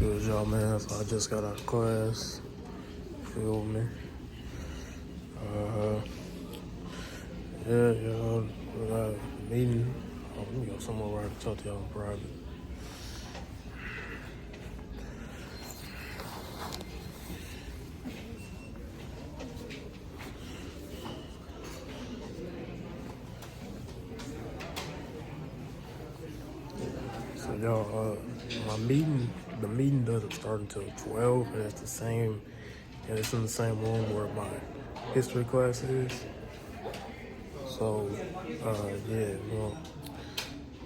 good, y'all, man? So I just got out of class. Feel me? Uh, yeah, y'all. We got a meeting. Oh, let me go somewhere where I can talk to y'all in private. So y'all, the meeting doesn't start until 12, and it's the same, and it's in the same room where my history class is. So, yeah,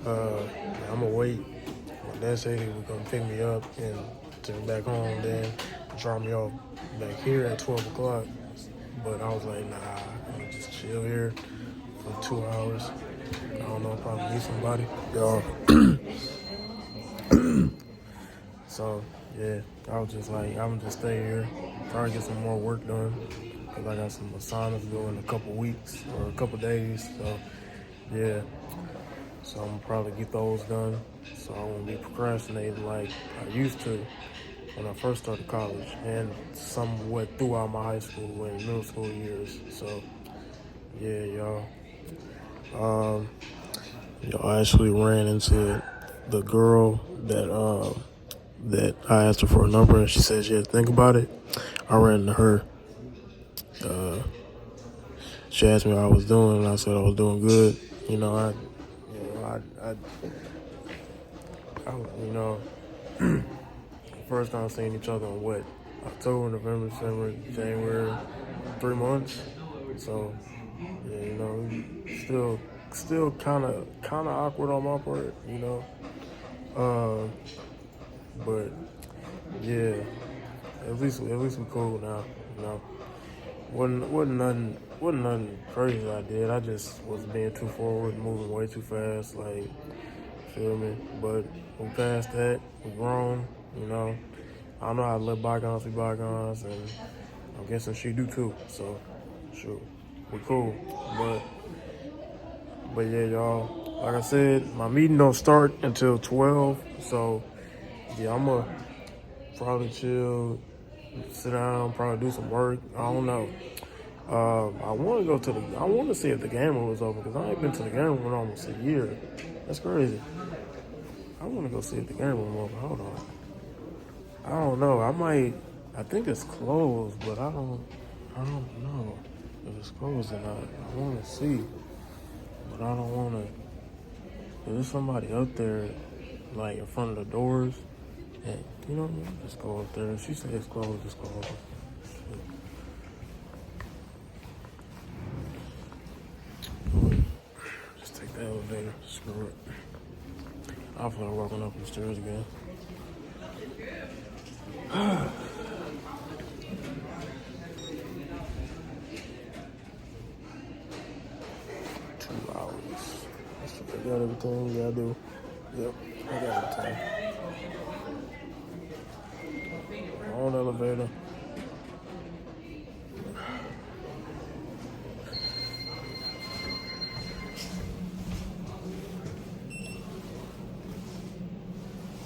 I'm gonna wait. My dad said he was gonna pick me up and take me back home, then drop me off back here at 12 o'clock. But I was like, nah, I'm gonna just chill here for 2 hours. I don't know, probably meet somebody. Y'all. So, yeah, I was just like, I'm gonna just stay here, try to get some more work done. Cause I got some assignments due in a couple weeks or a couple days. So, yeah. So I'm gonna probably get those done. So I won't be procrastinating like I used to when I first started college and somewhat throughout my high school and middle school years. So, yeah, y'all. I actually ran into the girl that I asked her for a number, and she said she had to think about it. I ran into her. She asked me how I was doing, and I said I was doing good. First time seeing each other in what? October, November, December, January, 3 months. So, yeah, still kind of awkward on my part. But yeah, at least we cool now. Wasn't nothing crazy I did. I just was being too forward, moving way too fast, like, feel me? But we passed that, we grown. I know how to let bygones be bygones, and I'm guessing she do too. So, sure, we cool. But yeah, y'all. Like I said, my meeting don't start until 12. So yeah, I'ma probably chill, sit down, probably do some work. I don't know. I want to see if the game room was open because I ain't been to the game room in almost a year. That's crazy. I want to go see if the game room open. Hold on. I don't know. I think it's closed, but I don't know if it's closed or not. I want to see, but I don't want to. There's somebody up there, like in front of the doors, and just go up there. If she says it's closed, it's closed. Just take the elevator. Screw it. I feel like walking up the stairs again. 2 hours. I got everything. Yeah, I do. Yep, I got everything. On elevator.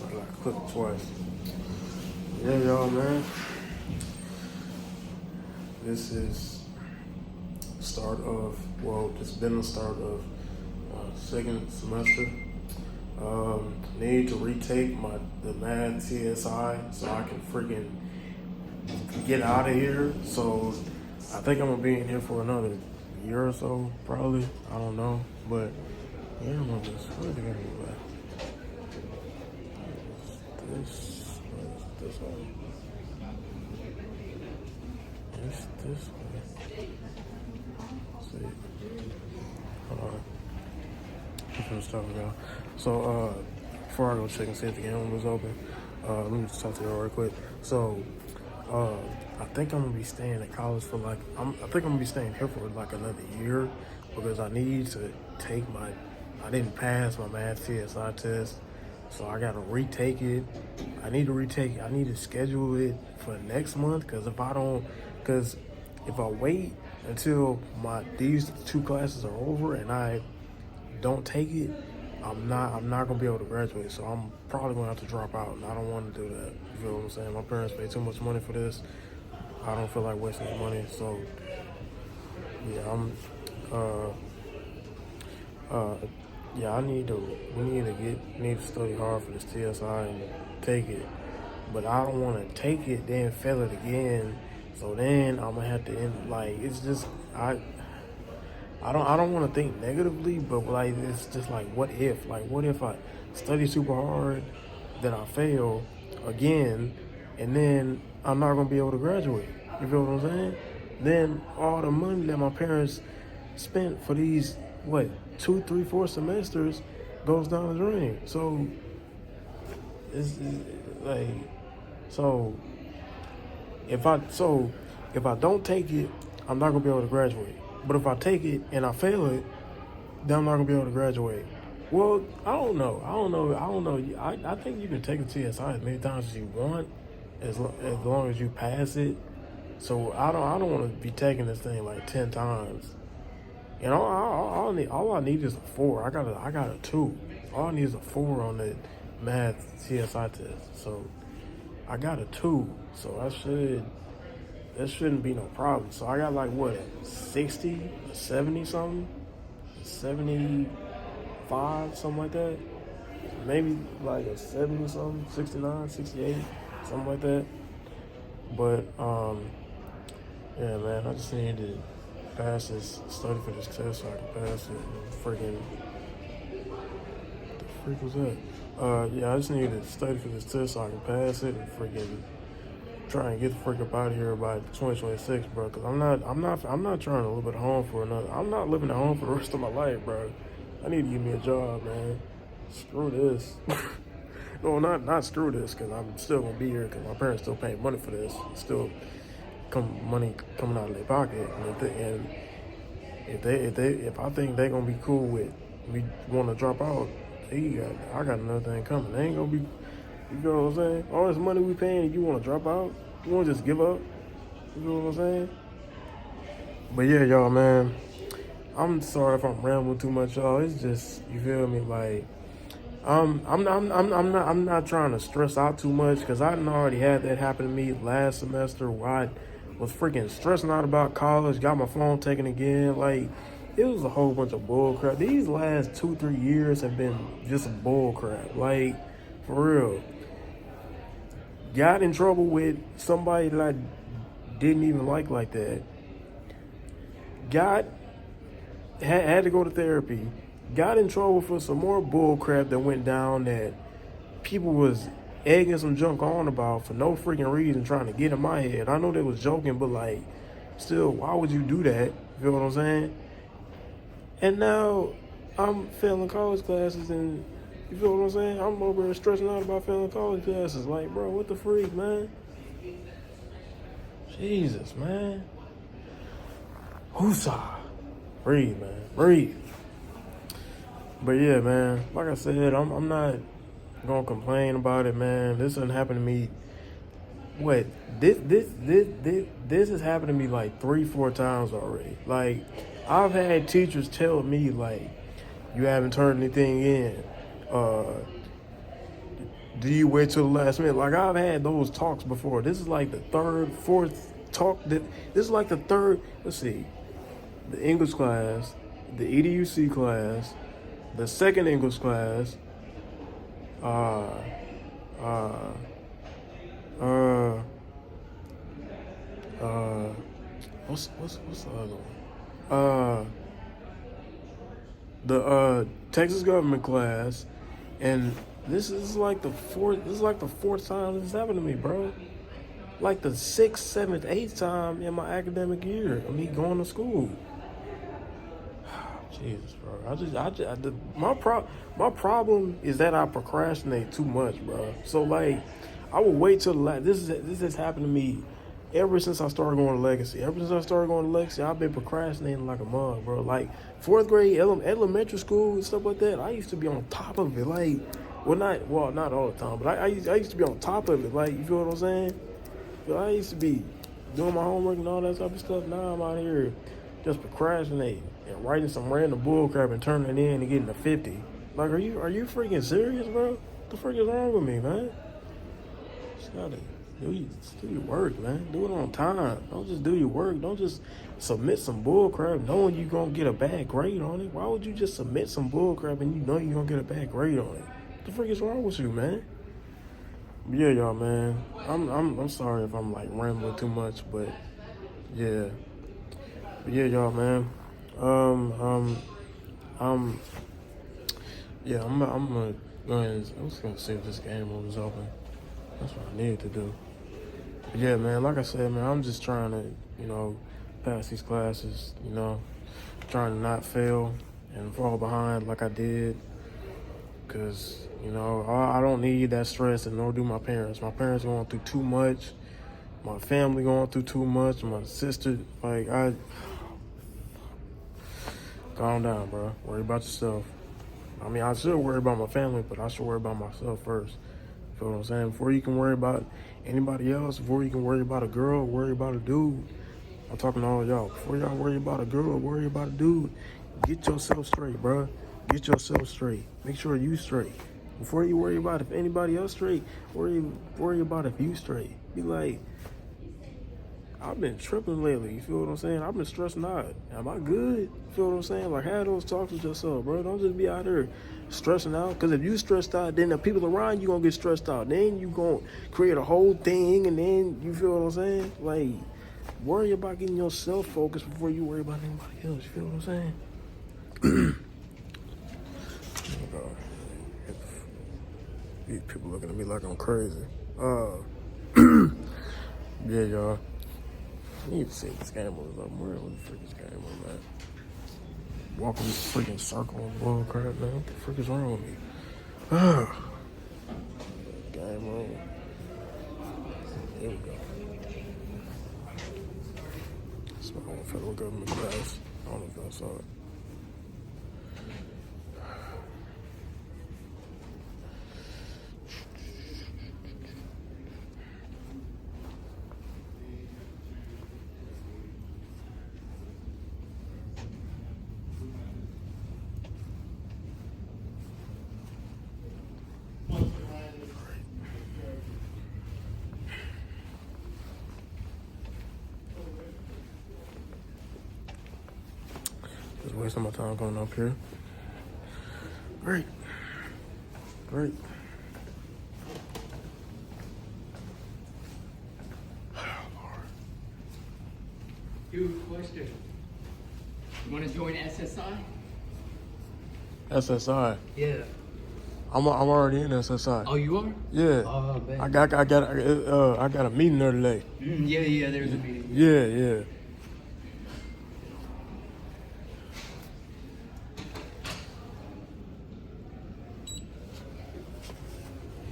I got clipped twice. Yeah, y'all, man. This is the start of, it's been the start of second semester. Need to retake the math TSI so I can freaking get out of here. So I think I'm gonna be in here for another year or so, probably. I don't know, but yeah, I'm gonna just where's the game at? This way. This way. See. Hold on. I'm finna stop y'all. So, before I go check and see if the game room is open, let me just talk to y'all real quick. So, I think I'm gonna be staying at college for I think I'm gonna be staying here for like another year because I need to take I didn't pass my math TSI test, so I gotta retake it. I need to schedule it for next month because if I wait until these 2 classes are over and I don't take it, I'm not gonna be able to graduate, so I'm probably gonna have to drop out, and I don't want to do that. You feel what I'm saying? My parents pay too much money for this. I don't feel like wasting their money, so yeah, uh, uh, yeah, we need to study hard for this TSI and take it, but I don't want to take it then fail it again. So then I'm gonna have to end like it's just I don't want to think negatively, but like it's just like what if I study super hard, then I fail again, and then I'm not gonna be able to graduate. You feel what I'm saying? Then all the money that my parents spent for these what 2, 3, 4 semesters goes down the drain. So it's like so if I don't take it, I'm not gonna be able to graduate. But if I take it and I fail it, then I'm not gonna be able to graduate. Well, I don't know. I think you can take a TSI as many times as you want, as long as you pass it. So I don't want to be taking this thing like 10 times. And all I need is a 4. I got a 2. All I need is a 4 on the math TSI test. So I got a 2. So that shouldn't be no problem. So I got like what, 60, 70 something, 75, something like that. Maybe like a 70 something, 69, 68, something like that. But yeah, man, I just need to pass this, study for this test so I can pass it. And freaking, what the freak was that? Yeah, I just need to study for this test so I can pass it and freaking try and get the freak up out of here by 2026, bro. Cause I'm not trying to live at home for another. I'm not living at home for the rest of my life, bro. I need to give me a job, man. Screw this. No, not screw this, cause I'm still gonna be here, cause my parents still paying money for this. Still money coming out of their pocket, and if I think they gonna be cool with me want to drop out, I got another thing coming. They ain't gonna be. You know what I'm saying? All this money we paying, and you want to drop out? You want to just give up? You know what I'm saying? But yeah, y'all, man. I'm sorry if I'm rambling too much, y'all. It's just, you feel me? Like, I'm not trying to stress out too much because I done already had that happen to me last semester where I was freaking stressing out about college, got my phone taken again. Like, it was a whole bunch of bull crap. These last 2, 3 years have been just bull crap. Like, for real. Got in trouble with somebody that I didn't even like that. Had to go to therapy. Got in trouble for some more bull crap that went down that people was egging some junk on about for no freaking reason, trying to get in my head. I know they was joking, but like, still, why would you do that? You feel what I'm saying? And now I'm failing college classes and you feel what I'm saying? I'm over here stressing out about failing college classes. Like, bro, what the freak, man? Jesus, man. Whoosah. Breathe, man. Breathe. But yeah, man. Like I said, I'm not gonna complain about it, man. This didn't happen to me. What? This has happened to me like 3, 4 times already. Like, I've had teachers tell me like, you haven't turned anything in. Do you wait till the last minute? Like, I've had those talks before. This is like the 3rd, 4th talk. This is like the 3rd. Let's see. The English class, the EDUC class, the 2nd English class. What's the other one? The Texas government class, and this is like the 4th. This is like the 4th time this has happened to me, bro. Like the 6th, 7th, 8th time in my academic year of me going to school. Jesus, bro. My problem is that I procrastinate too much, bro. So like, I will wait till the last. This has happened to me ever since I started going to Legacy. Ever since I started going to Legacy, I've been procrastinating like a mug, bro. Like 4th grade, elementary school and stuff like that. I used to be on top of it. Like, not all the time, but I used to be on top of it. Like, you feel what I'm saying? I used to be doing my homework and all that type of stuff. Now I'm out here just procrastinating and writing some random bull crap and turning it in and getting a 50. Like, are you freaking serious, bro? What the frick is wrong with me, man? Just gotta do your work, man. Do it on time. Don't just do your work. Don't just submit some bull crap knowing you're gonna get a bad grade on it. Why would you just submit some bull crap and you know you're gonna get a bad grade on it? What the frick is wrong with you, man? Yeah, y'all, man. I'm sorry if I'm like rambling too much, but yeah. But yeah, y'all, man. Yeah, I'm gonna go ahead and I'm just gonna see if this game room is open. That's what I need to do. But yeah, man, like I said, man, I'm just trying to, pass these classes, trying to not fail and fall behind like I did. Cause, I don't need that stress, and nor do my parents. My parents going through too much. My family going through too much. My sister, calm down, bro. Worry about yourself. I mean, I should worry about my family, but I should worry about myself first. You feel what I'm saying? Before you can worry about anybody else, before you can worry about a girl, worry about a dude. I'm talking to all y'all. Before y'all worry about a girl, worry about a dude. Get yourself straight, bro. Get yourself straight. Make sure you straight. Before you worry about if anybody else straight, worry about if you straight. Be like, I've been tripping lately. You feel what I'm saying? I've been stressing out. Am I good? You feel what I'm saying? Like, have those talks with yourself, bro. Don't just be out here stressing out. Because if you stressed out, then the people around you going to get stressed out. Then you going to create a whole thing, and then, you feel what I'm saying? Like, worry about getting yourself focused before you worry about anybody else. You feel what I'm saying? These people looking at me like I'm crazy. Yeah, y'all. I need to see if this game was up. Where the frick is game on, man? Walking this freaking circle of bull crap, man. What the frick is wrong with me? Game on. Here we go. Small federal government class. I don't know if y'all saw it. Just wasting my time going up here. Great. Dude, question. You want to join SSI? SSI. Yeah. I'm already in SSI. Oh, you are? Yeah. Oh, man. I got a meeting there today. Yeah, there's a meeting. Yeah.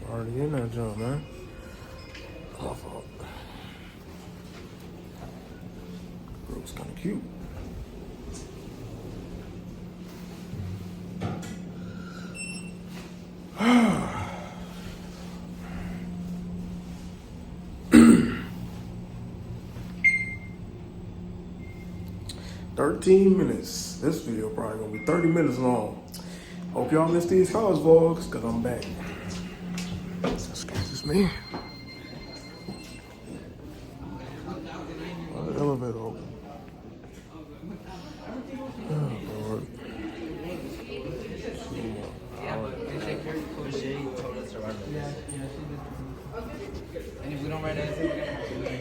Already in that job, man. My fault. Girl's kind of cute. $13. This video probably gonna be 30 minutes long. Hope y'all missed these college vlogs, cause I'm back. Excuse me. Oh, the elevator open. Oh, Lord. And if we don't write anything, we're gonna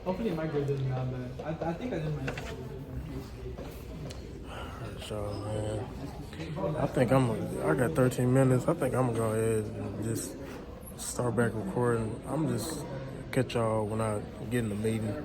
hopefully my grade isn't that bad. I think I did my So, man, I got 13 minutes. I think I'm gonna go ahead and just start back recording. I'm just catch y'all when I get in the meeting.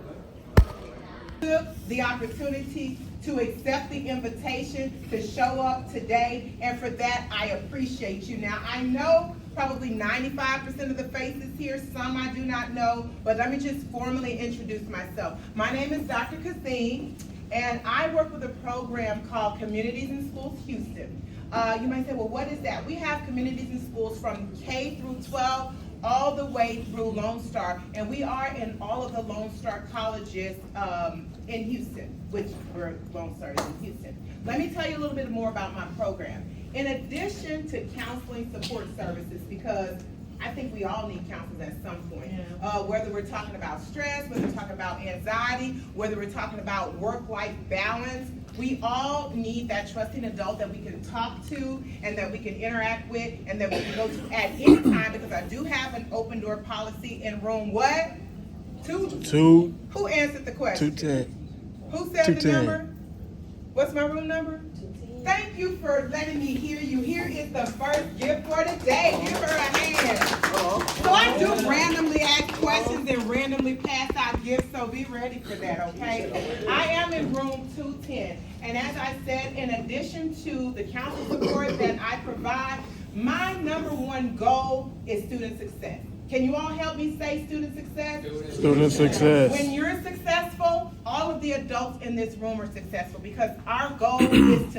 The opportunity to accept the invitation to show up today, and for that I appreciate you. Now I know probably 95% of the faces here, some I do not know, but let me just formally introduce myself. My name is Dr. Kazim, and I work with a program called Communities in Schools Houston. You might say, well, what is that? We have communities and schools from K through 12 all the way through Lone Star, and we are in all of the Lone Star colleges in Houston, which Lone Star is in Houston. Let me tell you a little bit more about my program. In addition to counseling support services, because I think we all need counselors at some point. Whether we're talking about stress, whether we're talking about anxiety, whether we're talking about work-life balance, we all need that trusting adult that we can talk to and that we can interact with and that we can go to at any time, because I do have an open door policy in room what? Two. Who answered the question? 210. Who said the 210. number? What's my room number? Thank you for letting me hear you. Here is the first gift for the day. Give her a hand. So I do randomly ask questions and randomly pass out gifts, so be ready for that, okay? I am in room 210, and as I said, in addition to the counsel support that I provide, my number one goal is student success. Can you all help me say student success? Student success. When you're successful, all of the adults in this room are successful, because our goal is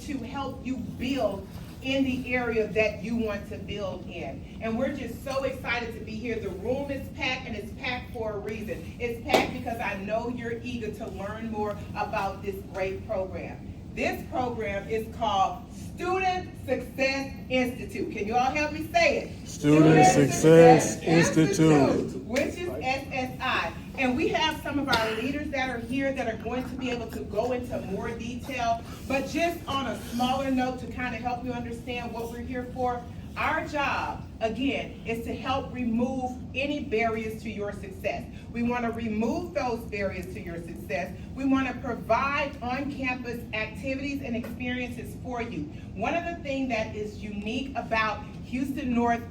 to help you build in the area that you want to build in. And we're just so excited to be here. The room is packed, and it's packed for a reason. It's packed because I know you're eager to learn more about this great program. This program is called Student Success Institute. Can you all help me say it? Student Success Institute. Which is SSI. And we have some of our leaders that are here that are going to be able to go into more detail. But just on a smaller note, to kind of help you understand what we're here for, our job, again, is to help remove any barriers to your success. We want to remove those barriers to your success. We want to provide on-campus activities and experiences for you. One of the things that is unique about Houston North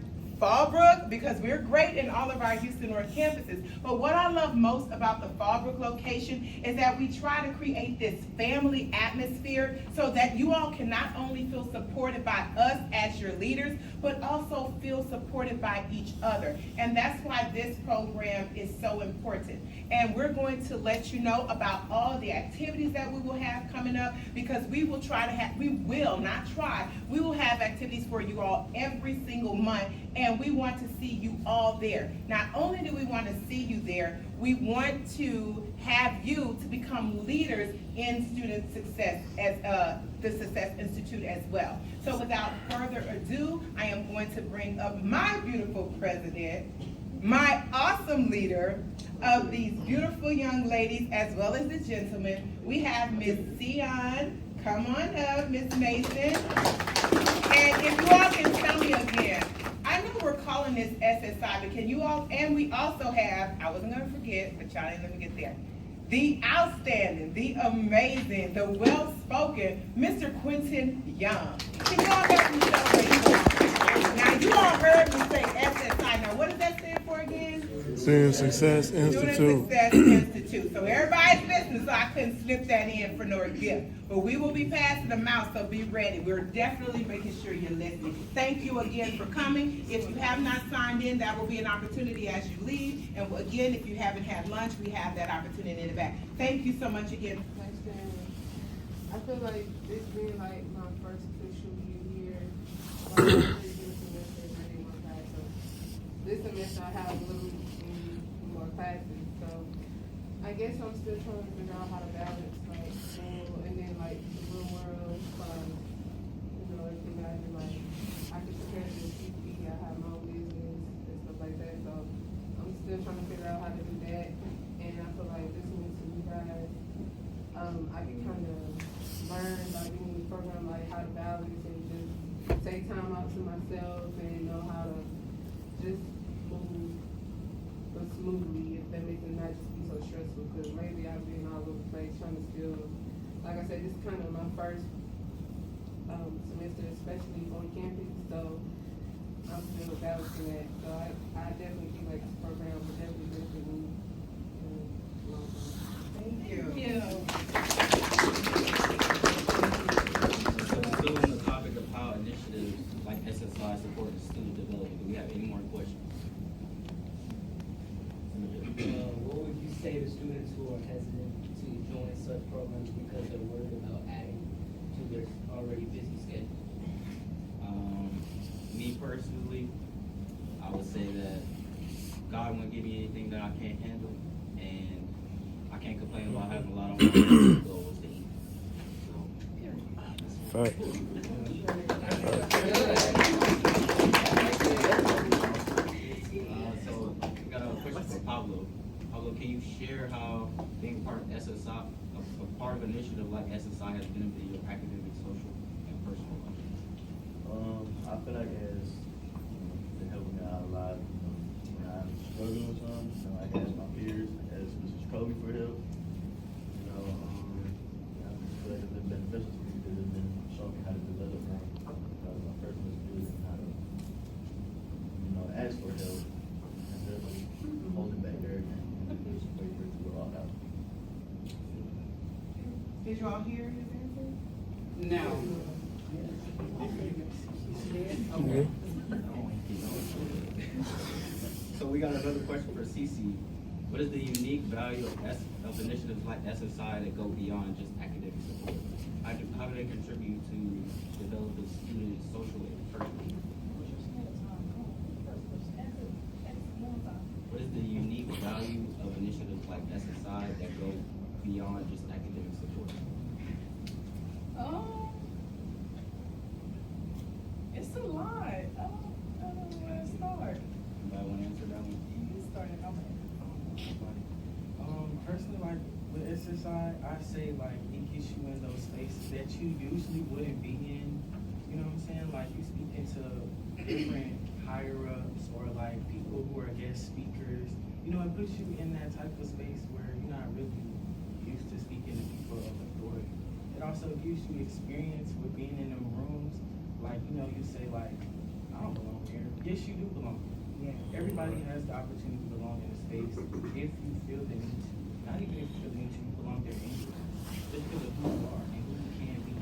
Fallbrook, because we're great in all of our Houston North campuses, but what I love most about the Fallbrook location is that we try to create this family atmosphere so that you all can not only feel supported by us as your leaders, but also feel supported by each other. And that's why this program is so important. And we're going to let you know about all the activities that we will have coming up, because we will have activities for you all every single month, and we want to see you all there. Not only do we want to see you there, we want to have you to become leaders in student success as the Success Institute as well. So without further ado, I am going to bring up my beautiful president, my awesome leader of these beautiful young ladies as well as the gentlemen. We have Miss Sion. Come on up, Miss Mason. And if you all can tell me again, I know we're calling this SSI, but can you all, and we also have, I wasn't going to forget, but y'all didn't let me get there, the outstanding, the amazing, the well-spoken Mr. Quentin Young. Can you all help me celebrate? Now, you all heard me say SSI. Now, what does that stand for again? Student Success Institute. Student Success Institute. So everybody's listening, so I couldn't slip that in for no gift. But we will be passing them out, so be ready. We're definitely making sure you're listening. Thank you again for coming. If you have not signed in, that will be an opportunity as you leave. And again, if you haven't had lunch, we have that opportunity in the back. Thank you so much again. Thanks, Dan. I feel like this being like my first official year here. This semester I have a little more classes, so I guess I'm still trying to figure out how to balance like school and then like the real world, everything I do, like I can prepare to CP, I have my own business and stuff like that, so I'm still trying to figure out how to do that, and I feel like listening to you guys, I can kind of learn by being in the program like how to balance and just take time out to myself and know how to just move smoothly, if that makes it not just be so stressful, because lately I've been all over the place trying to still, like I said, this is kind of my first semester, especially on campus, so I'm still balancing that. So I definitely feel like this program will definitely benefit me in the long term. Thank you. So still on the topic of how initiatives like SSI support student development, do we have any more questions? What would you say to students who are hesitant to join such programs because they're worried about adding to to their already busy schedule? Me personally, I would say that God wouldn't give me anything that I can't handle, and I can't complain about having a lot on my goals to eat. So, Fact. so we got a question for Pablo. Pablo, can you share how being part of SSI, a part of an initiative like SSI has benefited your academic, social, and personal life? I feel like it's been helping me out a lot. When I'm struggling with something, I can ask my peers, ask Mrs. Kobe for help. I feel like it's been beneficial to me because it's been showing me how to develop my personal skills and how to, ask for help instead of holding back everything and just wait for it to go all out. Did you all hear his answer? No. Yeah. So we got another question for Cece. What is the unique value of initiatives like SSI that go beyond just academic support? How do they contribute to developing students' social and personal? What is the unique value of initiatives like SSI that go beyond just academic support? It's a lot. I don't know where to start. Anybody want to answer that one? You started off. Personally, like with SSI, I say like it gets you in those spaces that you usually wouldn't be in. You know what I'm saying? Like you speaking to different higher ups or like people who are guest speakers. It puts you in that type of space where you're not really used to speaking to people of authority. It also gives you experience with being in them rooms. Like, you say like, I don't belong here. Yes, you do belong here. Yeah. Everybody has the opportunity to belong in a space if you feel the need to. Not even if you feel the need to, you belong there anyway. Just because of who you are and who you can be.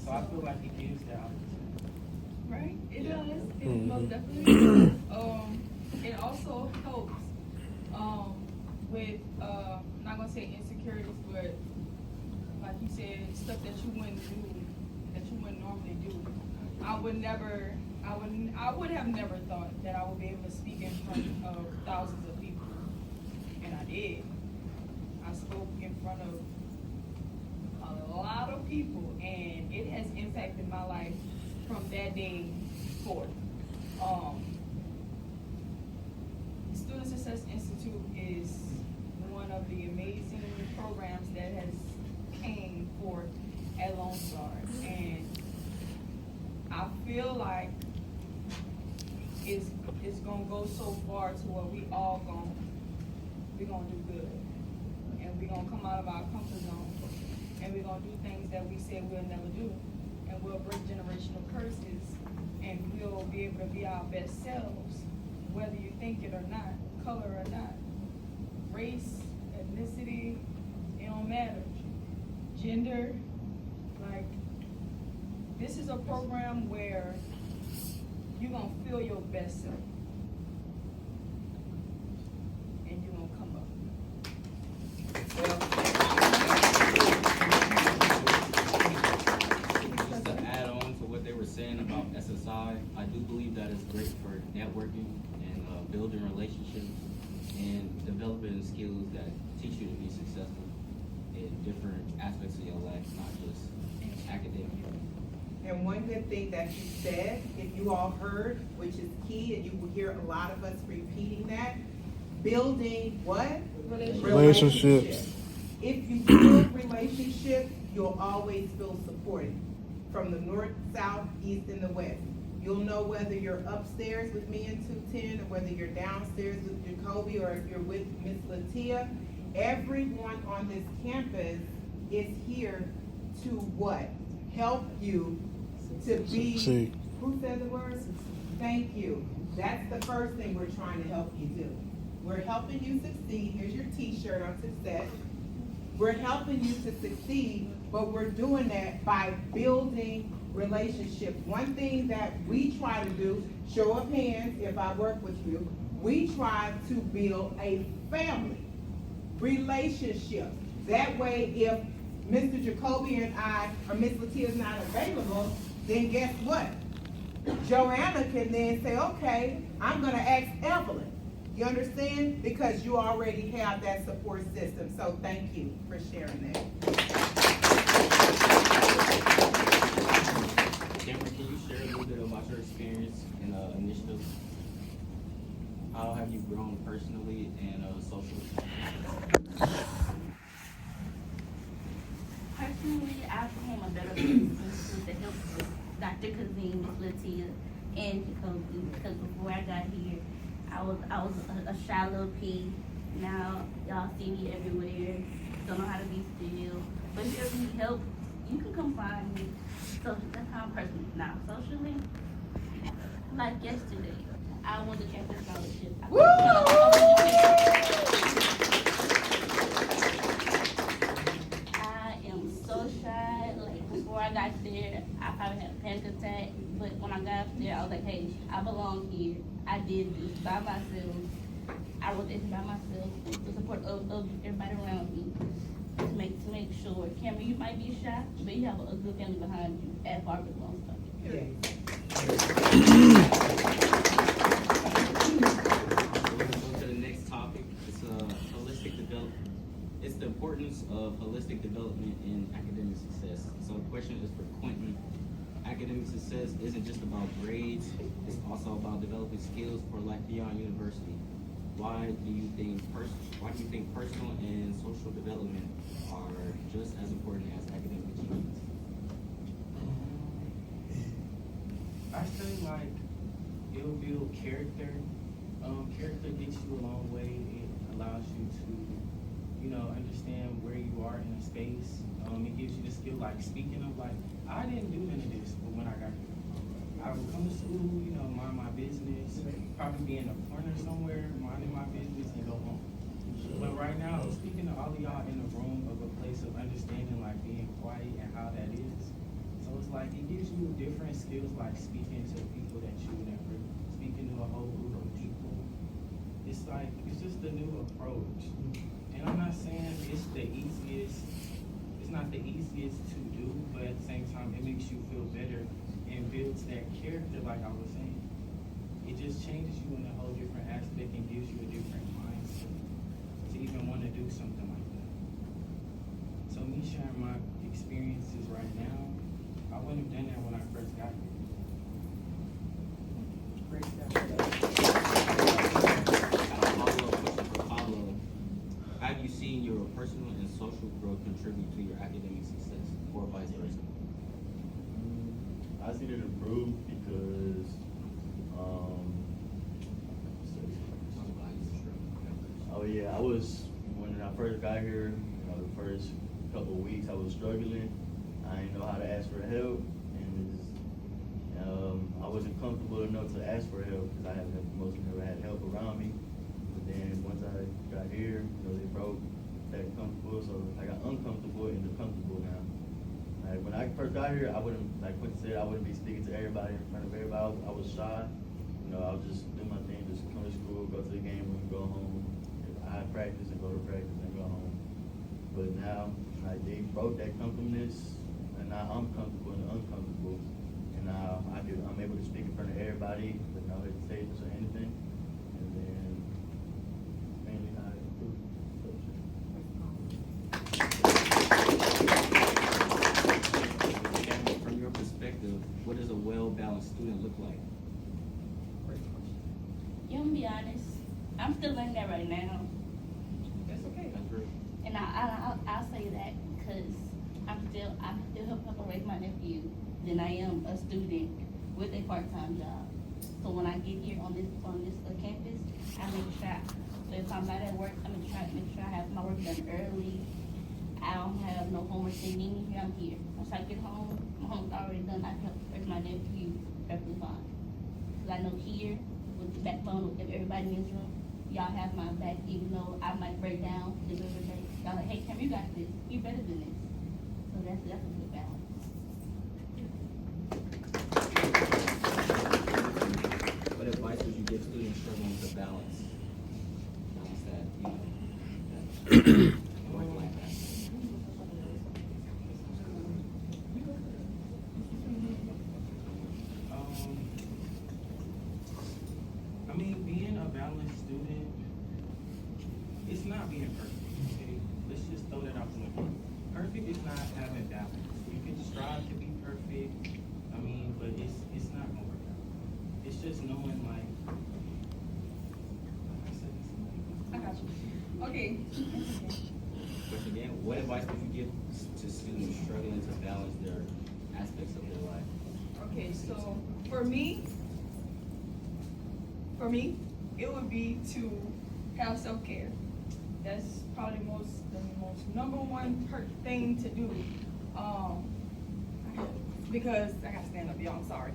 So I feel like it gives that opportunity. Right? It Yeah. does. It most definitely does. It also helps with I'm not gonna say insecurities, but like you said, stuff that you wouldn't do, that you wouldn't normally do. I would have never thought that I would be able to speak in front of thousands of people. And I did. I spoke in front of a lot of people, and it has impacted my life from that day forth. The Student Success Institute is one of the amazing programs that has came forth at Lone Star, and I feel like it's gonna go so far to where we all we're gonna do good, and we're gonna come out of our comfort zone, and we're gonna do things that we said we'll never do, and we'll break generational curses, and we'll be able to be our best selves, whether you think it or not, color or not, race, ethnicity, it don't matter, gender. Like, this is a program where you're gonna feel your best self, and you're gonna come up. Just to add on to what they were saying about SSI, I do believe that it's great for networking and building relationships and developing skills that teach you to be successful in different aspects of your life, not just academic. And one good thing that you said, if you all heard, which is key, and you will hear a lot of us repeating that, building what? Relationships. If you build relationships, you'll always feel supported from the north, south, east, and the west. You'll know whether you're upstairs with me in 210 or whether you're downstairs with Jacoby or if you're with Miss Latia. Everyone on this campus is here to what? Help you to be, Succeed. who said the word? Thank you. That's the first thing we're trying to help you do. We're helping you succeed. Here's your t-shirt on success. We're helping you to succeed, but we're doing that by building relationships. One thing that we try to do, show of hands if I work with you, we try to build a family relationship. That way, if Mr. Jacoby and I, or Miss Latia's not available, then guess what? Joanna can then say, okay, I'm gonna ask Evelyn. You understand? Because you already have that support system. So thank you for sharing that. Cameron, can you share a little bit about your experience in initiatives? How have you grown personally and socially? Personally, I became a better person with the help of Dr. Kazim, Miss Latia, and Jacoby, because before I got here, I was a shy little pig. Now y'all see me everywhere. Don't know how to be still. But if you ever need help, you can come find me. So that's how I'm personally now. Socially, like yesterday, I won the campus scholarship. I am so shy. Like before I got there, I probably had a panic attack. But when I got up there, I was like, hey, I belong here. I did this by myself. I wrote this by myself with the support of everybody around me to make sure. Cameron, you might be shy, but you have a good family behind you at Barbara Lone We're gonna go to the next topic. It's holistic development. It's the importance of holistic development in academic success. So the question is for Quentin. Academic success isn't just about grades, it's also about developing skills for life beyond university. Why do you think personal and social development are just as important as academic achievements? I say like it'll build character. Character gets you a long way. It allows you to, understand where you are in a space. It gives you the skill, like speaking of, like, I didn't do none of this, but when I got here, I would come to school, mind my business, probably be in a corner somewhere, minding my business and go home. But right now, speaking to all of y'all in the room of a place of understanding, like being quiet and how that is. So it's like, it gives you different skills, like speaking to people that you never, speaking to a whole group of people. It's like, it's just a new approach. And I'm not saying it's the easiest, it's not the easiest to do, but at the same time, it makes you feel better and builds that character, like I was saying. It just changes you in a whole different aspect and gives you a different mindset to even want to do something like that. So me sharing my experiences right now, I wouldn't have done that when I first got here. Great stuff. Have you seen your personal and social growth contribute to your academic success, or vice versa? I seen it improve because, oh yeah, when I first got here, the first couple of weeks I was struggling. I didn't know how to ask for help, and I wasn't comfortable enough to ask for help because I mostly never had help around me. But then once I got here, they broke that comfortable, so I got uncomfortable into comfortable now. Like when I first got here, I wouldn't, like Quentin said, I wouldn't be speaking to everybody in front of everybody. I was shy. I would just do my thing, just come to school, go to the game room, go home. If I had practice, and go to practice and go home. But now, they broke that comfortableness, and now I'm comfortable and uncomfortable. And now I'm able to speak in front of everybody with no hesitations or anything. And then mainly how to improve. From your perspective, what does a well-balanced student look like? You know, to be honest, I'm still learning that right now. That's okay. That's great. And I'll say that because I'm still helping raise my nephew than I am a student with a part-time job. So when I get here on this campus, I make sure, so if I'm not at work, I make sure I have my work done early. I don't have no homework they need me here, I'm here. Once I get home, my homework's already done, I help raise my nephew perfectly fine. Because I know here, with the backbone of everybody in this room, y'all have my back, even though I might break down the other day. Y'all like, hey, Cam, you got this. You better than this. So that's a good balance. What advice would you give students struggling to balance that, work-life balance? it's not being perfect, okay? Let's just throw that out the window. Perfect is not having balance. You can strive to be perfect, I mean, but it's not gonna work out. It's just knowing like I said, I got you. Okay. But again, what advice would you give to students struggling to balance their aspects of their life? Okay, so for me, it would be to have self-care. That's probably the most number one thing to do. Because I gotta stand up, y'all, I'm sorry.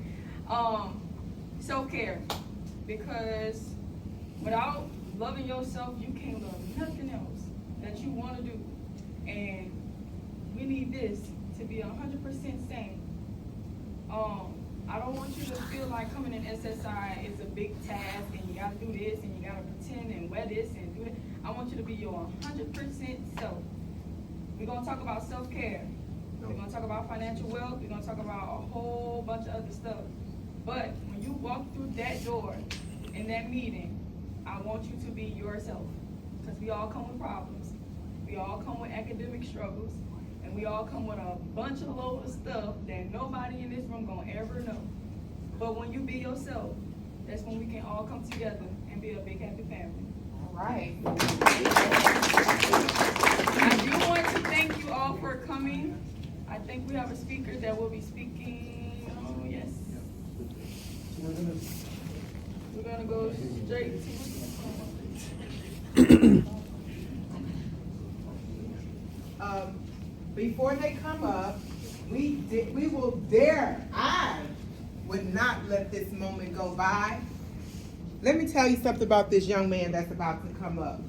Self-care, because without loving yourself, you can't love nothing else that you wanna do. And we need this to be 100% sane. I don't want you to feel like coming in SSI is a big task and you gotta do this and you gotta pretend and wear this and do that. I want you to be your 100% self. We're gonna talk about self-care. We're gonna talk about financial wealth. We're gonna talk about a whole bunch of other stuff. But when you walk through that door in that meeting, I want you to be yourself. Because we all come with problems. We all come with academic struggles. And we all come with a bunch of load of stuff that nobody in this room gonna ever know. But when you be yourself, that's when we can all come together and be a big happy family. All right. I do want to thank you all for coming. I think we have a speaker that will be speaking. Oh, yes. We're gonna go straight to. Before they come up, I would not let this moment go by. Let me tell you something about this young man that's about to come up.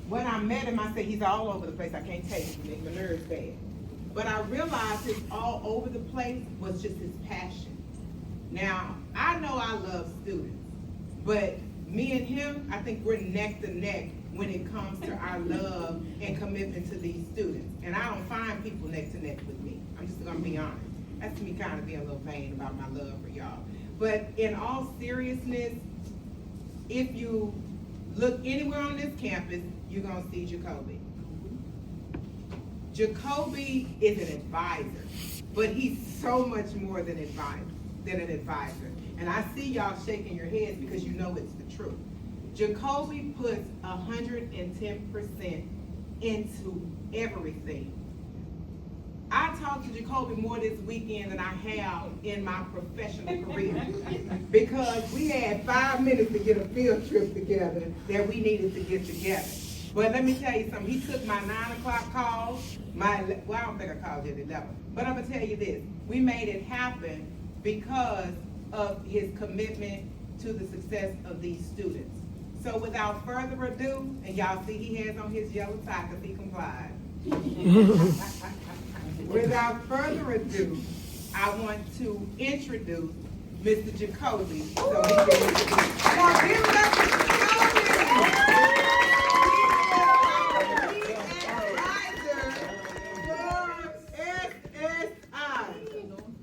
When I met him, I said, he's all over the place. I can't take it, make my nerves bad. But I realized his all over the place was just his passion. Now, I know I love students, but me and him, I think we're neck to neck when it comes to our love and commitment to these students. And I don't find people neck to neck with me. I'm just gonna be honest. That's me kind of being a little vain about my love for y'all. But in all seriousness, if you look anywhere on this campus, you're gonna see Jacoby. Jacoby is an advisor, but he's so much more than an advisor. And I see y'all shaking your heads because you know it's the truth. Jacoby puts 110% into everything. I talked to Jacoby more this weekend than I have in my professional career because we had 5 minutes to get a field trip together that we needed to get together. But let me tell you something, he took my 9 o'clock call, I don't think I called you at 11, but I'm gonna tell you this, we made it happen because of his commitment to the success of these students. So without further ado, and y'all see he has on his yellow tie because he complied. Without further ado, I want to introduce Mr. Jacoby. So he can introduce. Now give it up to Jacoby. He is advisor for SSI.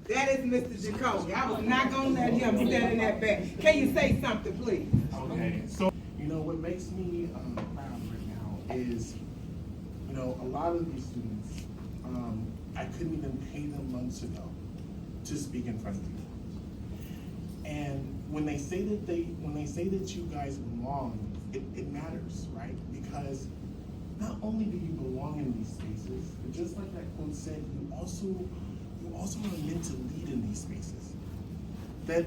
That is Mr. Jacoby. I was not gonna let him stand in that back. Can you say something, please? Okay, so, you know, what makes me proud right now is, you know, a lot of these students, I couldn't even pay them months ago to speak in front of you. And when they say that you guys belong, it matters, right? Because not only do you belong in these spaces, but just like that quote said, you also are meant to lead in these spaces. That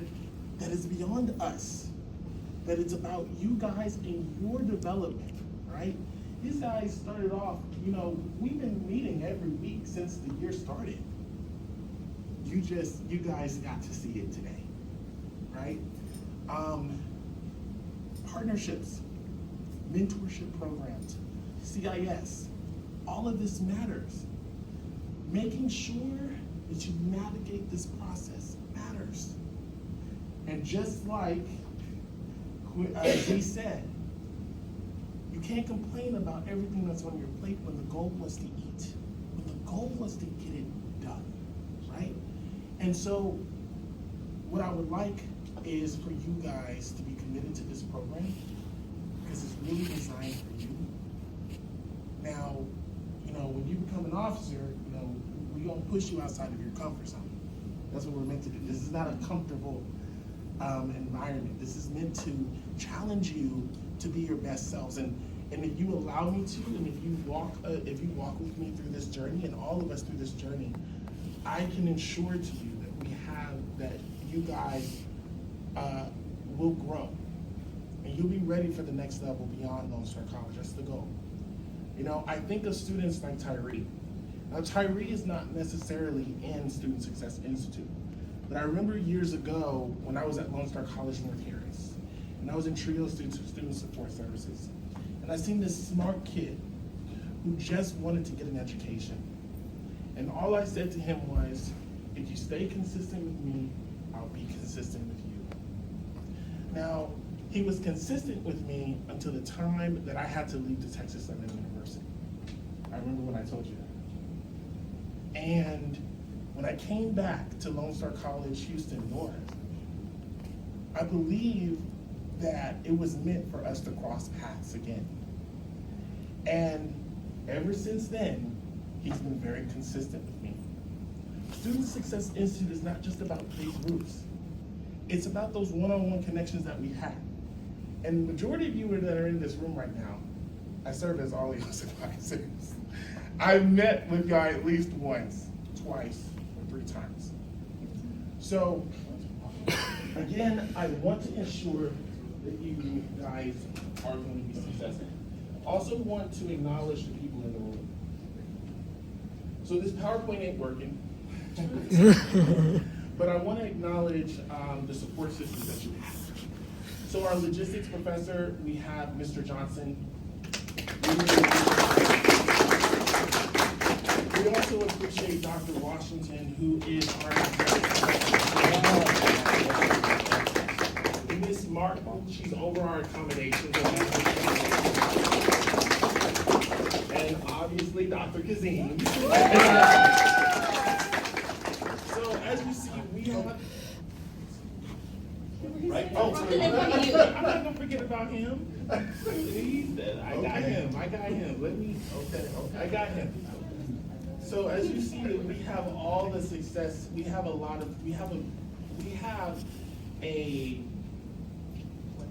is beyond us. That it's about you guys and your development, right? These guys started off, you know, we've been meeting every week since the year started. You guys got to see it today, right? Partnerships, mentorship programs, CIS, all of this matters. Making sure that you navigate this process matters. And just like he said, you can't complain about everything that's on your plate when the goal was to eat, when the goal was to get it done, right? And so what I would like is for you guys to be committed to this program because it's really designed for you. Now, you know, when you become an officer, you know, we gonna push you outside of your comfort zone. That's what we're meant to do. This is not a comfortable environment. This is meant to challenge you to be your best selves. And if you allow me to, and if you walk with me through this journey, and all of us through this journey, I can ensure to you that you guys will grow, and you'll be ready for the next level beyond Lone Star College. That's the goal. You know, I think of students like Tyree. Now, Tyree is not necessarily in Student Success Institute, but I remember years ago when I was at Lone Star College North Harris, and I was in TRIO Student Support Services, and I seen this smart kid who just wanted to get an education. And all I said to him was, if you stay consistent with me, I'll be consistent with you. Now, he was consistent with me until the time that I had to leave the Texas A&M University. I remember when I told you that. And when I came back to Lone Star College, Houston North, I believe that it was meant for us to cross paths again. And ever since then, he's been very consistent with me. Student Success Institute is not just about big groups. It's about those one-on-one connections that we have. And the majority of you that are in this room right now, I serve as all y'all's advisors. I've met with y'all at least once, twice, or 3 times. So, again, I want to ensure that you guys are going to be successful. Also want to acknowledge the people in the room. So this PowerPoint ain't working. But I want to acknowledge the support systems that you have. So our logistics professor, we have Mr. Johnson. We also appreciate Dr. Washington, who is our Miss Martin, she's over our accommodations. And obviously Dr. Kazim. So as you see, we have, right? Oh, I'm not gonna forget about him. I got him. Let me, okay, I got him. So as you see, we have all the success. We have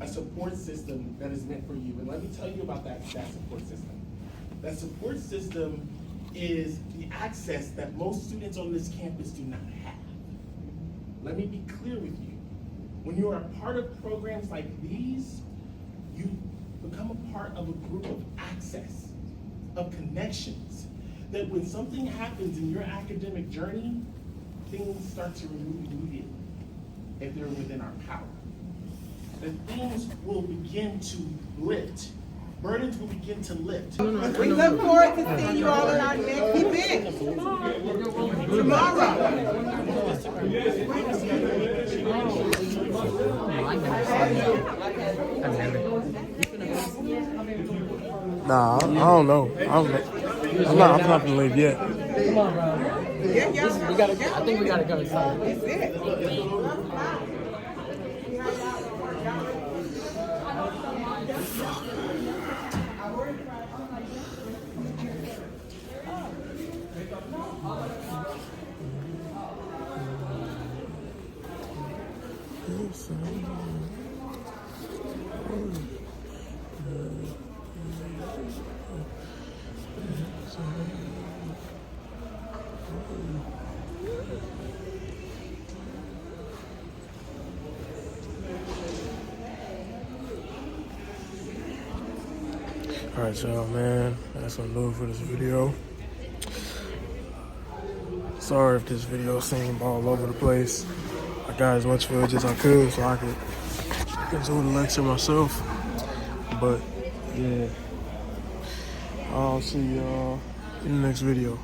a support system that is meant for you. And let me tell you about that support system. That support system is the access that most students on this campus do not have. Let me be clear with you. When you are a part of programs like these, you become a part of a group of access, of connections, that when something happens in your academic journey, things start to remove immediately if they're within our power. That things will begin to lift. Burdens will begin to lift. We look forward to seeing you all at our next event tomorrow. Nah, I don't know. I'm not gonna leave yet. I think we gotta go inside. That's it. Alright, y'all, man. That's gonna do it for this video. Sorry if this video seemed all over the place. I got as much footage as I could so I could do the lecture myself. But, yeah. I'll see y'all in the next video.